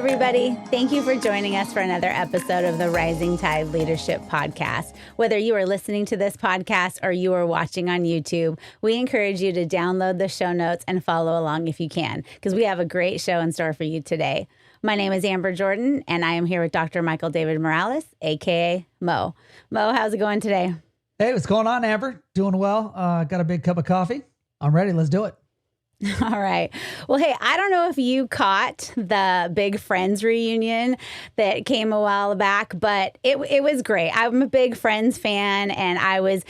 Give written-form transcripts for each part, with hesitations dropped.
everybody. Thank you for joining us for another episode of the Rising Tide Leadership Podcast. Whether you are listening to this podcast or you are watching on YouTube, we encourage you to download the show notes and follow along if you can, because we have a great show in store for you today. My name is Amber Jordan, and I am here with Dr. Michael David Morales, a.k.a. Mo. Mo, how's it going today? Hey, what's going on, Amber? Doing well. Got a big cup of coffee. I'm ready. Let's do it. All right. Well, hey, I don't know if you caught the big Friends reunion that came a while back, but it was great. I'm a big Friends fan, and I was,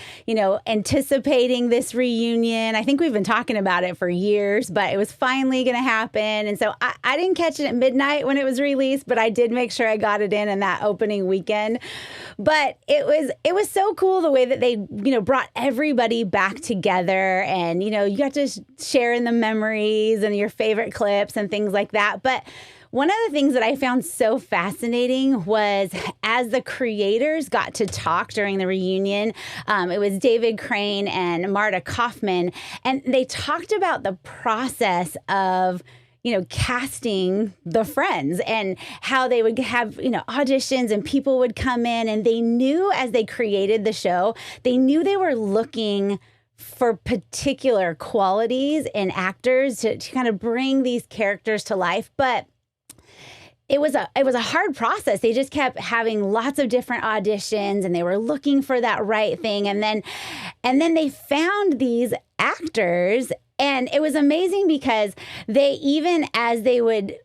anticipating this reunion. I think we've been talking about it for years, but it was finally going to happen. And so I didn't catch it at midnight when it was released, but I did make sure I got it in that opening weekend. But it was so cool the way that they, brought everybody back together, and, you got to share in the memories and your favorite clips and things like that. But one of the things that I found so fascinating was as the creators got to talk during the reunion, it was David Crane and Marta Kaufman, and they talked about the process of casting the Friends and how they would have, auditions and people would come in, and they knew as they created the show, they knew they were looking for particular qualities in actors to kind of bring these characters to life. But it was a hard process. They just kept having lots of different auditions, and they were looking for that right thing. And then they found these actors. And it was amazing because they, even as they'd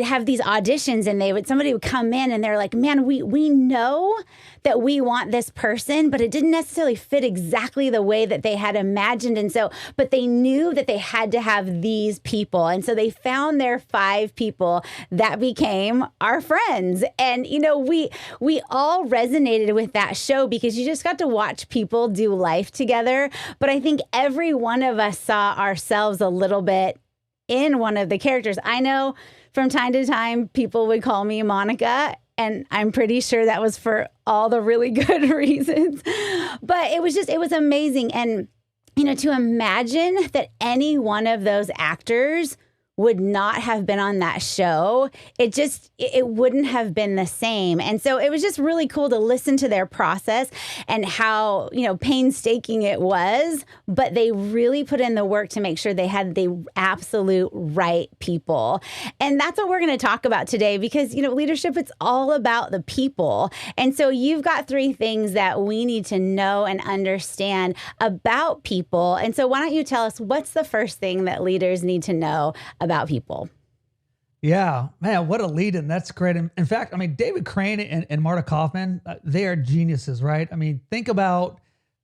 have these auditions, and somebody would come in and they're like, man, we know that we want this person, but it didn't necessarily fit exactly the way that they had imagined. And so, but they knew that they had to have these people. And so they found their 5 people that became our friends. And, we all resonated with that show because you just got to watch people do life together. But I think every one of us saw ourselves a little bit in one of the characters. I know from time to time people would call me Monica, and I'm pretty sure that was for all the really good reasons. But it was amazing. And, to imagine that any one of those actors would not have been on that show, it wouldn't have been the same. And so it was just really cool to listen to their process and how, painstaking it was, but they really put in the work to make sure they had the absolute right people. And that's what we're going to talk about today because, leadership, it's all about the people. And so you've got 3 things that we need to know and understand about people. And so why don't you tell us what's the first thing that leaders need to know about people? Yeah, man, what a lead-in. That's great. In fact, David Crane and Marta Kaufman, they are geniuses, right? Think about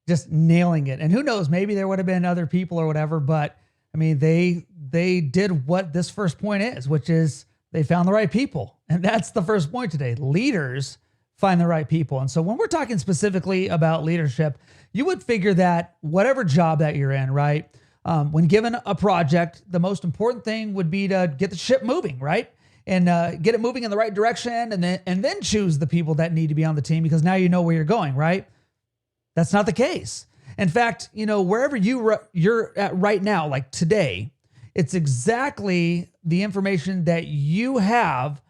just nailing it. And who knows, maybe there would have been other people or whatever, but they did what this first point is, which is they found the right people. And that's the first point today. Leaders find the right people. And so when we're talking specifically about leadership, you would figure that whatever job that you're in, right? When given a project, the most important thing would be to get the ship moving, right? And get it moving in the right direction, and then choose the people that need to be on the team because now you know where you're going, right? That's not the case. In fact, wherever you're at right now, like today, it's exactly the information that you have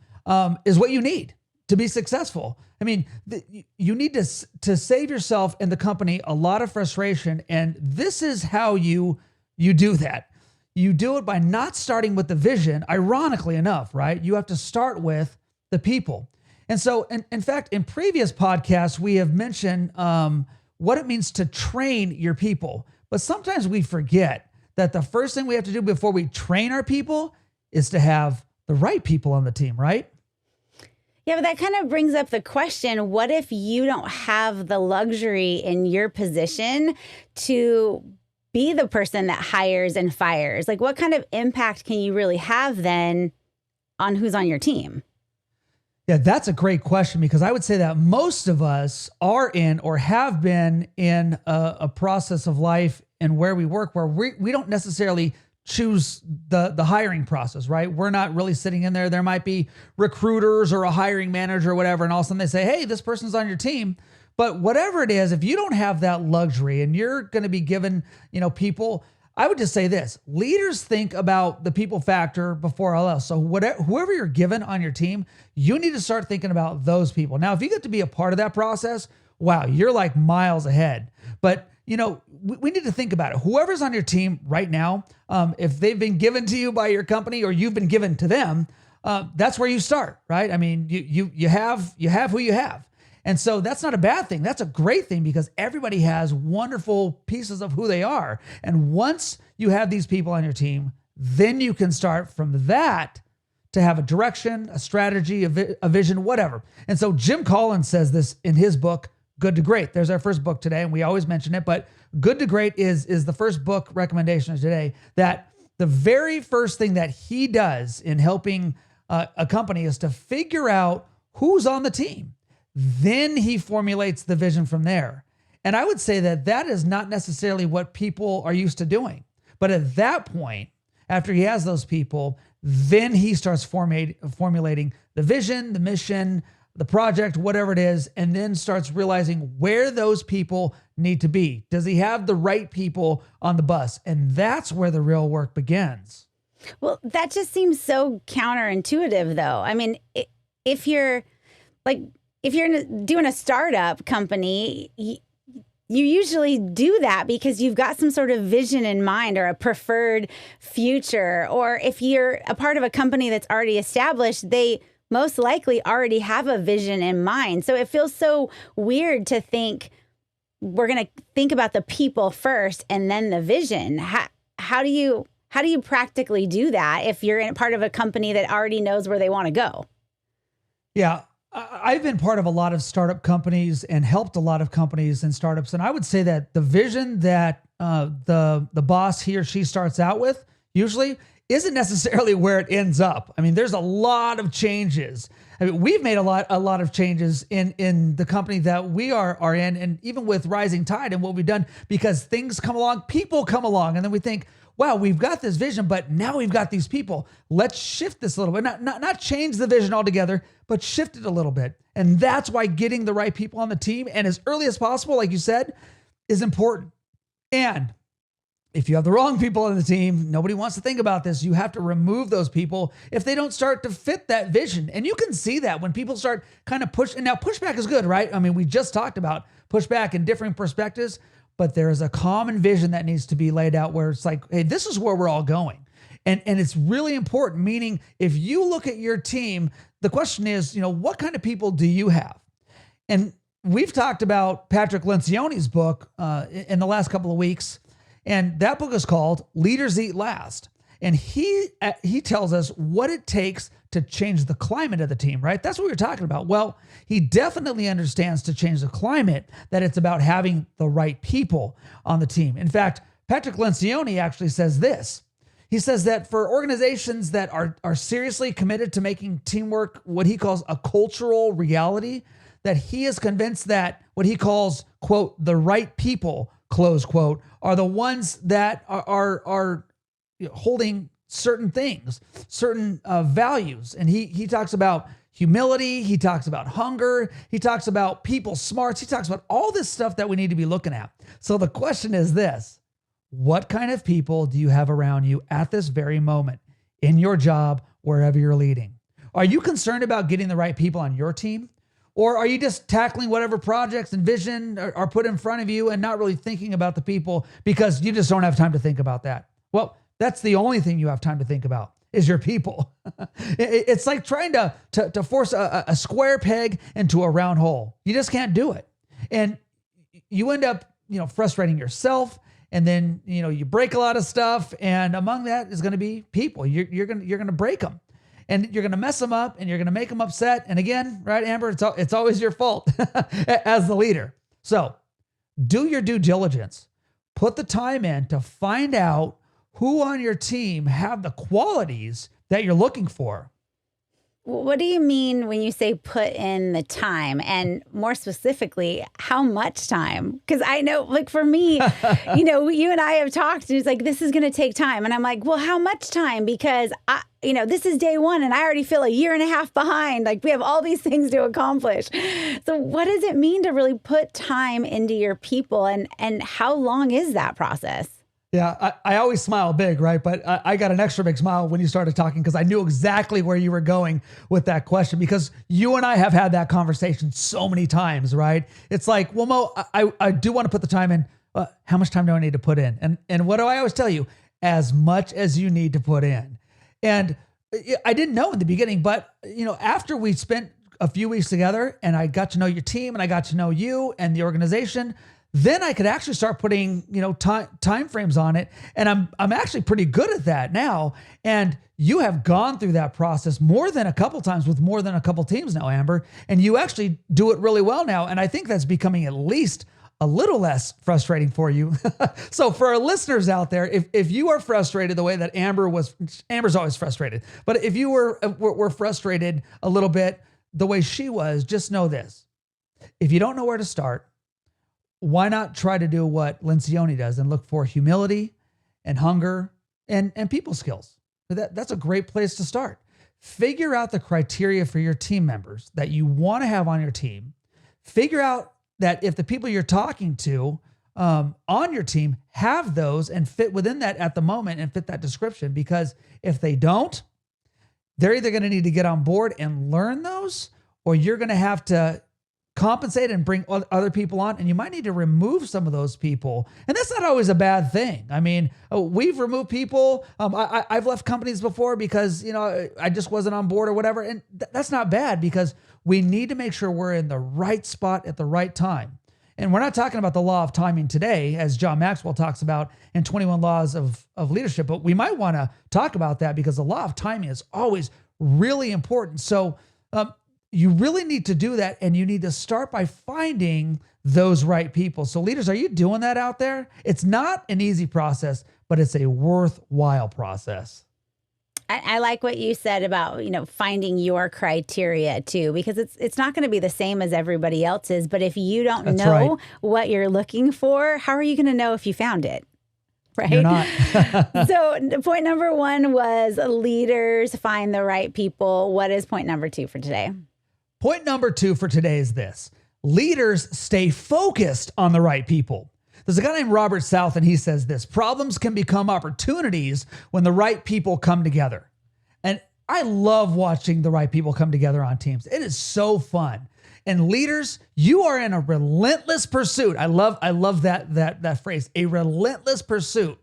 is what you need to be successful. You need to save yourself and the company a lot of frustration, and this is how you do that. You do it by not starting with the vision, ironically enough, right? You have to start with the people. And so, in fact, in previous podcasts, we have mentioned what it means to train your people. But sometimes we forget that the first thing we have to do before we train our people is to have the right people on the team, right? Yeah, but that kind of brings up the question, what if you don't have the luxury in your position to be the person that hires and fires? Like, what kind of impact can you really have then on who's on your team? Yeah, that's a great question, because I would say that most of us are in or have been in a process of life and where we work where we don't necessarily choose the hiring process, right? We're not really sitting in there. There might be recruiters or a hiring manager or whatever, and all of a sudden they say, hey, this person's on your team. But whatever it is, if you don't have that luxury and you're going to be given, people I would just say this: leaders think about the people factor before all else. So whoever you're given on your team, you need to start thinking about those people. Now, if you get to be a part of that process, wow, you're like miles ahead. But we need to think about it. Whoever's on your team right now, if they've been given to you by your company or you've been given to them, that's where you start, right? I mean, you have who you have. And so that's not a bad thing. That's a great thing because everybody has wonderful pieces of who they are. And once you have these people on your team, then you can start from that to have a direction, a strategy, a vision, whatever. And so Jim Collins says this in his book, Good to Great. There's our first book today, and we always mention it, but Good to Great is the first book recommendation today, that the very first thing that he does in helping a company is to figure out who's on the team. Then he formulates the vision from there. And I would say that is not necessarily what people are used to doing. But at that point, after he has those people, then he starts formulating the vision, the mission, the project, whatever it is, and then starts realizing where those people need to be. Does he have the right people on the bus? And that's where the real work begins. Well, that just seems so counterintuitive, though. I mean, if you're doing a startup company, you usually do that because you've got some sort of vision in mind or a preferred future. Or if you're a part of a company that's already established, they most likely already have a vision in mind. So it feels so weird to think we're going to think about the people first and then the vision. How do you practically do that if you're in part of a company that already knows where they want to go? Yeah. I've been part of a lot of startup companies and helped a lot of companies and startups. And I would say that the vision that the boss, he or she, starts out with usually isn't necessarily where it ends up. I mean, there's a lot of changes. I mean, we've made a lot of changes in the company that we are in, and even with Rising Tide and what we've done, because things come along, people come along, and then we think, wow, we've got this vision, but now we've got these people. Let's shift this a little bit. Not change the vision altogether, but shift it a little bit. And that's why getting the right people on the team, and as early as possible, like you said, is important. And if you have the wrong people on the team, nobody wants to think about this. You have to remove those people if they don't start to fit that vision. And you can see that when people start kind of push. And now pushback is good, right? I mean, we just talked about pushback and differing perspectives, but there is a common vision that needs to be laid out where it's like, hey, this is where we're all going. And it's really important, meaning if you look at your team, the question is, what kind of people do you have? And we've talked about Patrick Lencioni's book in the last couple of weeks. And that book is called Leaders Eat Last. And he tells us what it takes to change the climate of the team, right? That's what we were talking about. Well, he definitely understands to change the climate that it's about having the right people on the team. In fact, Patrick Lencioni actually says this. He says that for organizations that are seriously committed to making teamwork what he calls a cultural reality, that he is convinced that what he calls, quote, the right people, close quote, are the ones that are holding certain things, certain values. And he talks about humility. He talks about hunger. He talks about people smarts. He talks about all this stuff that we need to be looking at. So the question is this: what kind of people do you have around you at this very moment in your job, wherever you're leading? Are you concerned about getting the right people on your team? Or are you just tackling whatever projects and vision are put in front of you and not really thinking about the people because you just don't have time to think about that? Well, that's the only thing you have time to think about is your people. It's like trying to force a square peg into a round hole. You just can't do it. And you end up, frustrating yourself. And then, you break a lot of stuff. And among that is going to be people. You're going to break them. And you're going to mess them up and you're going to make them upset. And again, right, Amber, it's always your fault as the leader. So do your due diligence. Put the time in to find out who on your team have the qualities that you're looking for. What do you mean when you say put in the time? And more specifically, how much time? Because I know, like for me, you and I have talked and it's like, this is going to take time. And I'm like, well, how much time? Because this is day one and I already feel a year and a half behind. Like we have all these things to accomplish. So what does it mean to really put time into your people and how long is that process? Yeah, I always smile big, right? But I got an extra big smile when you started talking because I knew exactly where you were going with that question because you and I have had that conversation so many times, right? It's like, well, Mo, I do want to put the time in. How much time do I need to put in? And what do I always tell you? As much as you need to put in. And I didn't know in the beginning, but after we spent a few weeks together and I got to know your team and I got to know you and the organization, then I could actually start putting, time frames on it. And I'm actually pretty good at that now. And you have gone through that process more than a couple times with more than a couple teams now, Amber, and you actually do it really well now. And I think that's becoming at least a little less frustrating for you. So for our listeners out there, if you are frustrated the way that Amber's always frustrated, but if you were frustrated a little bit the way she was, just know this. If you don't know where to start, why not try to do what Lencioni does and look for humility and hunger and people skills? That's a great place to start. Figure out the criteria for your team members that you want to have on your team. Figure out that if the people you're talking to on your team have those and fit within that at the moment and fit that description, because if they don't, they're either going to need to get on board and learn those, or you're going to have to compensate and bring other people on, and you might need to remove some of those people. And that's not always a bad thing. I mean, we've removed people. I've left companies before because, I just wasn't on board or whatever. And that's not bad because we need to make sure we're in the right spot at the right time. And we're not talking about the law of timing today, as John Maxwell talks about in 21 Laws of Leadership, but we might want to talk about that because the law of timing is always really important. So, you really need to do that, and you need to start by finding those right people. So leaders, are you doing that out there? It's not an easy process, but it's a worthwhile process. I like what you said about, finding your criteria too, because it's not going to be the same as everybody else's. But if you don't That's know right. what you're looking for, how are you going to know if you found it? Right. You're not. So point number 1 was leaders find the right people. What is point number 2 for today? Point number 2 for today is this. Leaders stay focused on the right people. There's a guy named Robert South, and he says this: problems can become opportunities when the right people come together. And I love watching the right people come together on teams. It is so fun. And leaders, you are in a relentless pursuit. I love that phrase, a relentless pursuit.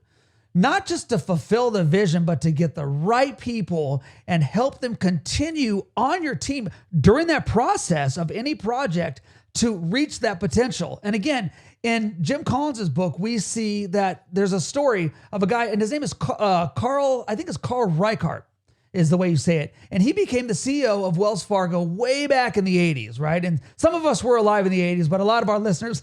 Not just to fulfill the vision, but to get the right people and help them continue on your team during that process of any project to reach that potential. And again, in Jim Collins's book, we see that there's a story of a guy, and his name is Carl, I think it's Carl Reichardt is the way you say it. And he became the CEO of Wells Fargo way back in the 80s, right? And some of us were alive in the 80s, but a lot of our listeners,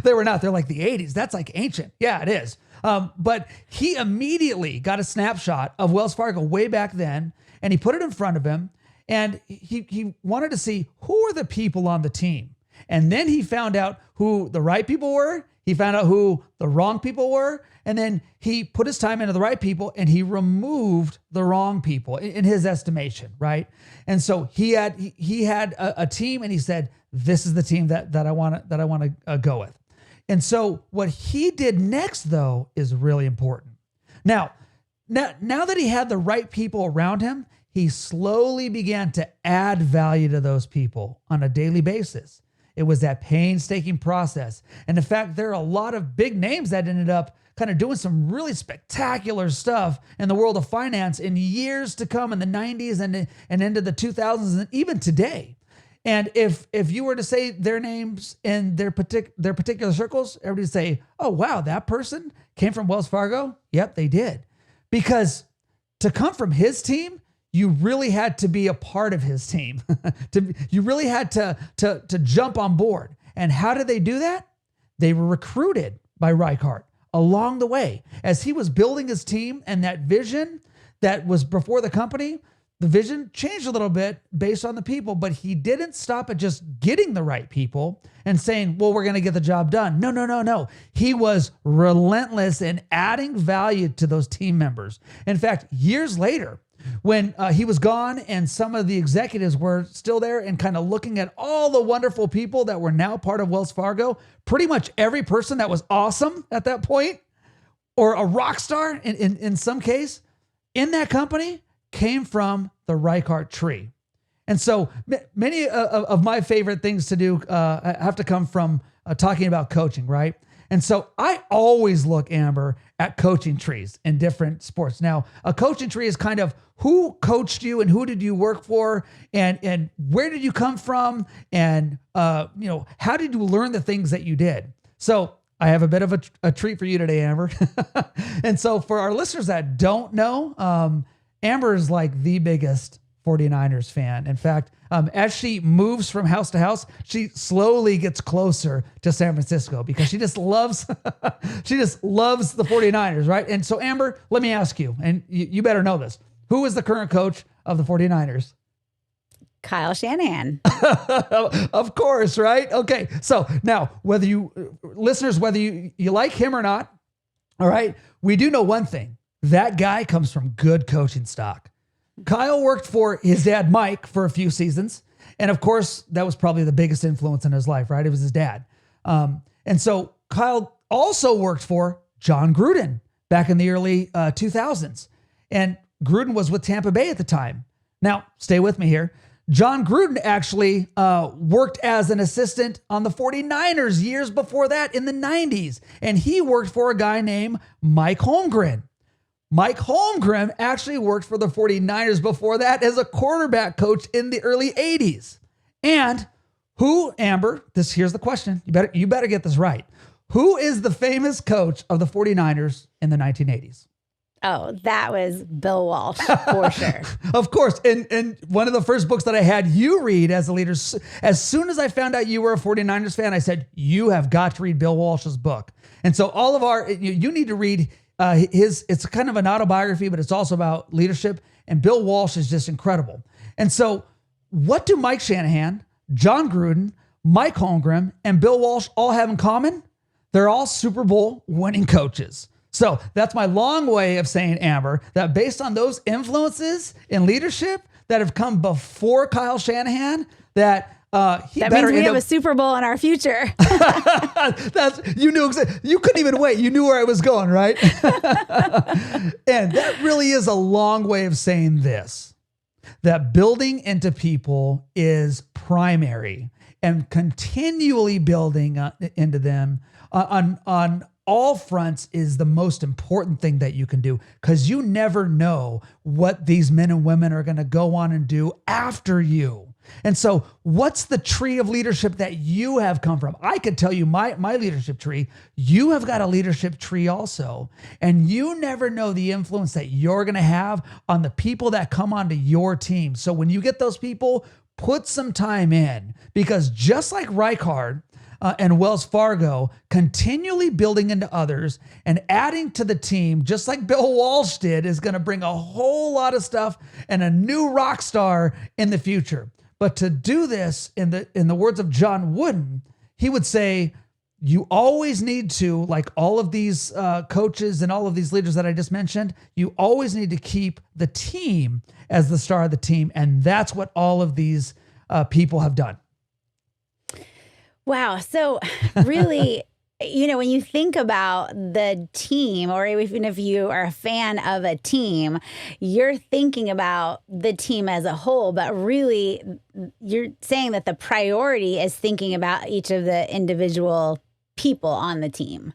they were not. They're like, the 80s, that's like ancient. Yeah, it is. But he immediately got a snapshot of Wells Fargo way back then, and he put it in front of him, and he wanted to see who are the people on the team. And then he found out who the right people were. He found out who the wrong people were. And then he put his time into the right people, and he removed the wrong people in his estimation, right? And so he had a team, and he said, this is the team that I want to go with. And so what he did next, though, is really important. Now that he had the right people around him, he slowly began to add value to those people on a daily basis. It was that painstaking process. And in fact, there are a lot of big names that ended up kind of doing some really spectacular stuff in the world of finance in years to come, in the 90s and into the 2000s and even today. And if you were to say their names in their particular circles, everybody would say, oh, wow, that person came from Wells Fargo? Yep, they did. Because to come from his team, you really had to be a part of his team. You really had to jump on board. And how did they do that? They were recruited by Reichardt along the way. As he was building his team, and that vision that was before the company, the vision changed a little bit based on the people, but he didn't stop at just getting the right people and saying, well, we're going to get the job done. No. He was relentless in adding value to those team members. In fact, years later, when he was gone and some of the executives were still there and kind of looking at all the wonderful people that were now part of Wells Fargo, pretty much every person that was awesome at that point or a rock star in some case in that company came from the Reichardt tree. And so many of my favorite things to do have to come from talking about coaching, right? And so I always look, Amber, at coaching trees in different sports. Now, a coaching tree is kind of who coached you and who did you work for and where did you come from and how did you learn the things that you did? So I have a bit of a treat for you today, Amber. And so for our listeners that don't know, Amber is like the biggest 49ers fan. In fact, as she moves from house to house, she slowly gets closer to San Francisco because she just loves the 49ers, right? And so Amber, let me ask you, and you better know this. Who is the current coach of the 49ers? Kyle Shanahan. Of course, right? Okay. So now, whether you like him or not, all right, we do know one thing. That guy comes from good coaching stock. Kyle worked for his dad, Mike, for a few seasons. And of course, that was probably the biggest influence in his life, right? It was his dad. And so Kyle also worked for John Gruden back in the early 2000s. And Gruden was with Tampa Bay at the time. Now, stay with me here. John Gruden actually worked as an assistant on the 49ers years before that in the 90s. And he worked for a guy named Mike Holmgren. Mike Holmgren actually worked for the 49ers before that as a quarterback coach in the early 80s. And who, Amber, here's the question. You better get this right. Who is the famous coach of the 49ers in the 1980s? Oh, that was Bill Walsh for sure. Of course. And one of the first books that I had you read as a leader, as soon as I found out you were a 49ers fan, I said, you have got to read Bill Walsh's book. And so all of you need to read it's kind of an autobiography, but it's also about leadership. And Bill Walsh is just incredible. And so what do Mike Shanahan, John Gruden, Mike Holmgren, and Bill Walsh all have in common? They're all Super Bowl winning coaches. So that's my long way of saying, Amber, that based on those influences in leadership that have come before Kyle Shanahan, that that means we have a Super Bowl in our future. You couldn't even wait. You knew where I was going, right? And that really is a long way of saying this, that building into people is primary and continually building into them on all fronts is the most important thing that you can do, because you never know what these men and women are going to go on and do after you. And so what's the tree of leadership that you have come from? I could tell you my leadership tree. You have got a leadership tree also. And you never know the influence that you're going to have on the people that come onto your team. So when you get those people, put some time in, because just like Reichardt and Wells Fargo, continually building into others and adding to the team, just like Bill Walsh did, is going to bring a whole lot of stuff and a new rock star in the future. But to do this, in the words of John Wooden, he would say, you always need to, like all of these coaches and all of these leaders that I just mentioned, you always need to keep the team as the star of the team. And that's what all of these people have done. Wow. So really, when you think about the team, or even if you are a fan of a team, you're thinking about the team as a whole, but really you're saying that the priority is thinking about each of the individual people on the team,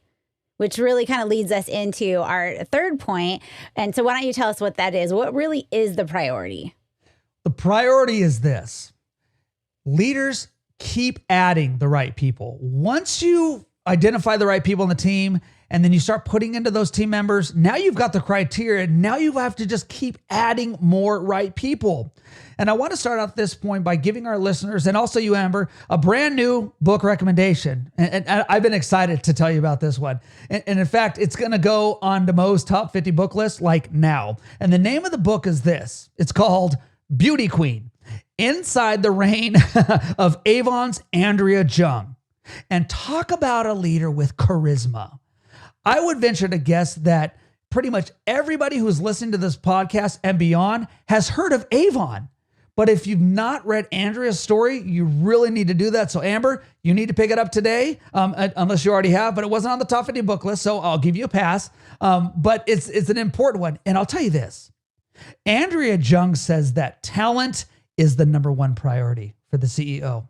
which really kind of leads us into our third point. And so why don't you tell us what that is? What really is the priority? The priority is this: leaders keep adding the right people. Once you identify the right people on the team, and then you start putting into those team members, now you've got the criteria. Now you have to just keep adding more right people. And I want to start off this point by giving our listeners, and also you, Amber, a brand new book recommendation. And I've been excited to tell you about this one. And in fact, it's going to go on to Mo's top 50 book list like now. And the name of the book is this. It's called Beauty Queen: Inside the Reign of Avon's Andrea Jung. And talk about a leader with charisma. I would venture to guess that pretty much everybody who's listening to this podcast and beyond has heard of Avon. But if you've not read Andrea's story, you really need to do that. So Amber, you need to pick it up today, unless you already have, but it wasn't on the top 50 book list, so I'll give you a pass. But it's an important one. And I'll tell you this, Andrea Jung says that talent is the number one priority for the CEO.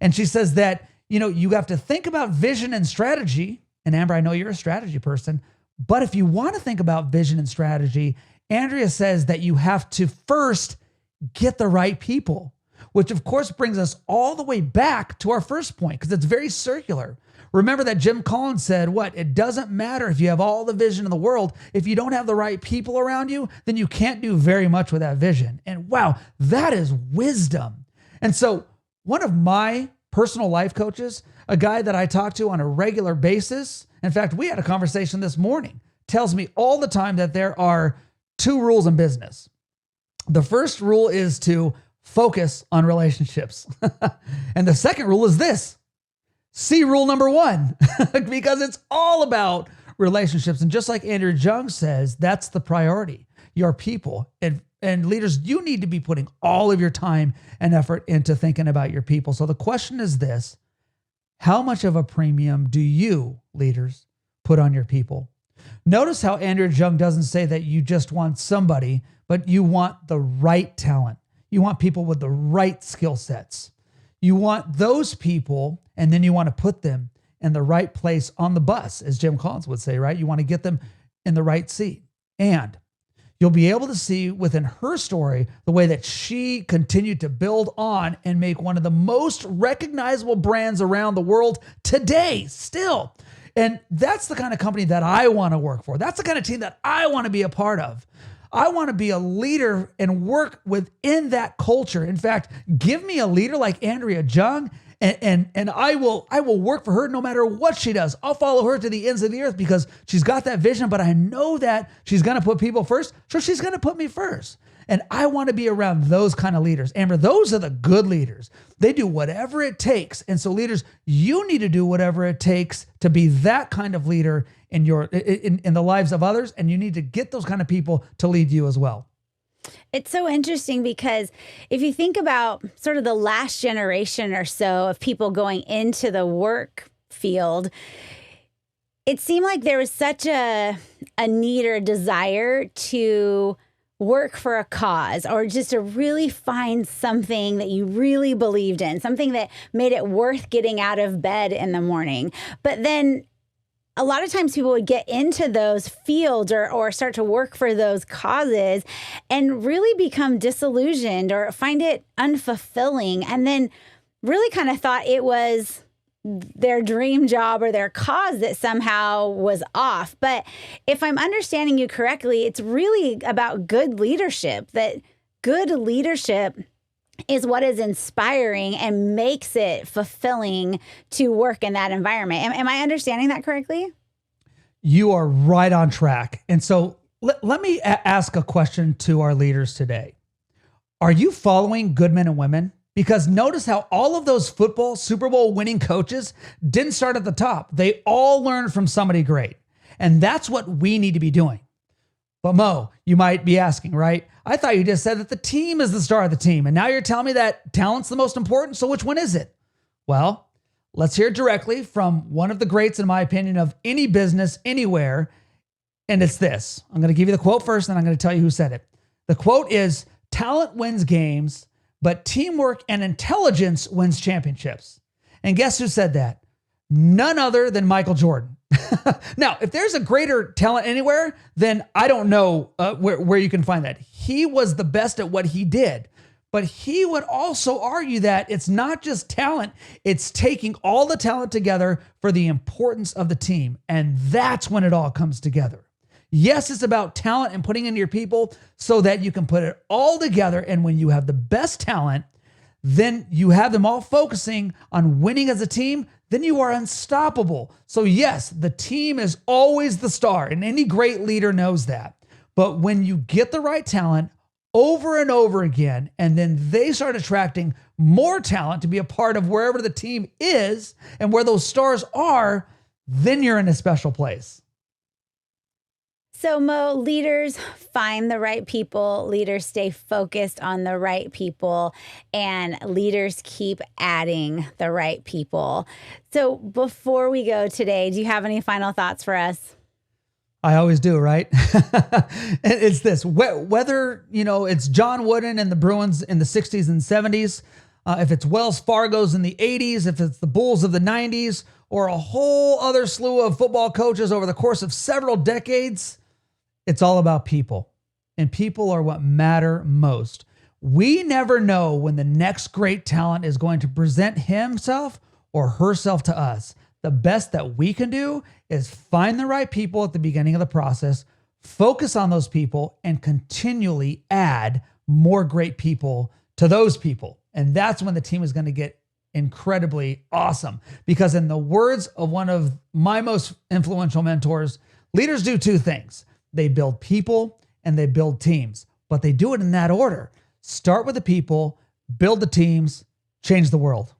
And she says that, you have to think about vision and strategy. And Amber, I know you're a strategy person, but if you want to think about vision and strategy, Andrea says that you have to first get the right people, which of course brings us all the way back to our first point, because it's very circular. Remember that Jim Collins said, it doesn't matter if you have all the vision in the world. If you don't have the right people around you, then you can't do very much with that vision. And wow, that is wisdom. And so one of my personal life coaches, a guy that I talk to on a regular basis, in fact, we had a conversation this morning, tells me all the time that there are 2 rules in business. The first rule is to focus on relationships. And the second rule is this. See rule number 1, because it's all about relationships. And just like Andrew Jung says, that's the priority, your people. And leaders, you need to be putting all of your time and effort into thinking about your people. So the question is this: how much of a premium do you, leaders, put on your people? Notice how Andrew Jung doesn't say that you just want somebody, but you want the right talent. You want people with the right skill sets. You want those people, and then you want to put them in the right place on the bus, as Jim Collins would say, right? You want to get them in the right seat. And you'll be able to see within her story the way that she continued to build on and make one of the most recognizable brands around the world today still. And that's the kind of company that I want to work for. That's the kind of team that I want to be a part of. I want to be a leader and work within that culture. In fact, give me a leader like Andrea Jung, and I will work for her no matter what she does. I'll follow her to the ends of the earth because she's got that vision, but I know that she's going to put people first, so she's going to put me first. And I want to be around those kind of leaders. Amber, those are the good leaders. They do whatever it takes. And so leaders, you need to do whatever it takes to be that kind of leader in the lives of others. And you need to get those kind of people to lead you as well. It's so interesting because if you think about sort of the last generation or so of people going into the work field, it seemed like there was such a need or a desire to work for a cause, or just to really find something that you really believed in, something that made it worth getting out of bed in the morning. But then a lot of times people would get into those fields or start to work for those causes and really become disillusioned or find it unfulfilling, and then really kind of thought it was their dream job or their cause that somehow was off. But if I'm understanding you correctly, it's really about good leadership, that good leadership is what is inspiring and makes it fulfilling to work in that environment. Am I understanding that correctly? You are right on track. And so let me ask a question to our leaders today. Are you following good men and women? Because notice how all of those football Super Bowl winning coaches didn't start at the top. They all learned from somebody great. And that's what we need to be doing. But Mo, you might be asking, right? I thought you just said that the team is the star of the team. And now you're telling me that talent's the most important. So which one is it? Well, let's hear it directly from one of the greats, in my opinion, of any business anywhere. And it's this. I'm going to give you the quote first, and I'm going to tell you who said it. The quote is, "Talent wins games, but teamwork and intelligence wins championships." And guess who said that? None other than Michael Jordan. Now, if there's a greater talent anywhere, then I don't know where you can find that. He was the best at what he did. But he would also argue that it's not just talent, it's taking all the talent together for the importance of the team. And that's when it all comes together. Yes, it's about talent and putting in your people so that you can put it all together. And when you have the best talent, then you have them all focusing on winning as a team, then you are unstoppable. So yes, the team is always the star, and any great leader knows that. But when you get the right talent over and over again, and then they start attracting more talent to be a part of wherever the team is and where those stars are, then you're in a special place. So Mo, leaders find the right people, leaders stay focused on the right people, and leaders keep adding the right people. So before we go today, do you have any final thoughts for us? I always do, right? It's this, whether, it's John Wooden and the Bruins in the 60s and 70s, if it's Wells Fargo's in the 80s, if it's the Bulls of the 90s, or a whole other slew of football coaches over the course of several decades, it's all about people. And people are what matter most. We never know when the next great talent is going to present himself or herself to us. The best that we can do is find the right people at the beginning of the process, focus on those people, and continually add more great people to those people. And that's when the team is going to get incredibly awesome. Because in the words of one of my most influential mentors, leaders do two things. They build people and they build teams, but they do it in that order. Start with the people, build the teams, change the world.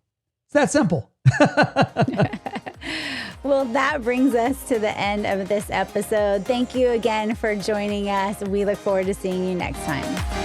It's that simple. Well, that brings us to the end of this episode. Thank you again for joining us. We look forward to seeing you next time.